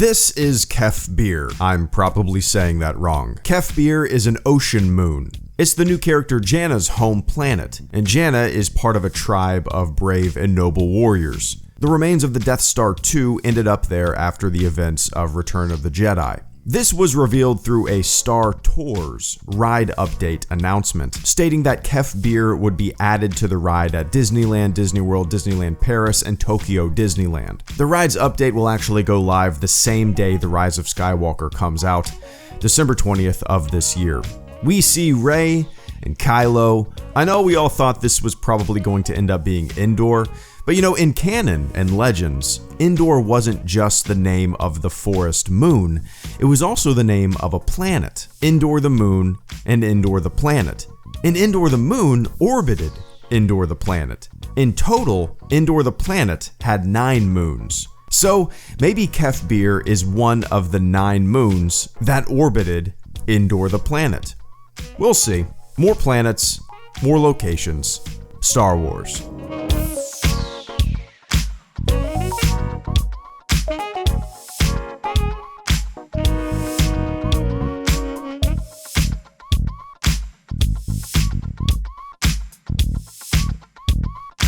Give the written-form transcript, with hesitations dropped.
This is Kef Bir. I'm probably saying that wrong. Kef Bir is an ocean moon. It's the new character Jannah's home planet, and Jannah is part of a tribe of brave and noble warriors. The remains of the Death Star 2 ended up there after the events of Return of the Jedi. This was revealed through a Star Tours ride update announcement, stating that Kef Bir would be added to the ride at Disneyland, Disney World, Disneyland Paris, and Tokyo Disneyland. The ride's update will actually go live the same day the Rise of Skywalker comes out, December 20th of this year. We see Rey and Kylo. I know we all thought this was probably going to end up being Endor, but in canon and legends, Endor wasn't just the name of the forest moon, it was also the name of a planet. Endor the moon and Endor the planet. And Endor the moon orbited Endor the planet. In total, Endor the planet had 9 moons. So maybe Kef Bir is one of the 9 moons that orbited Endor the planet. We'll see. More planets, more locations, Star Wars.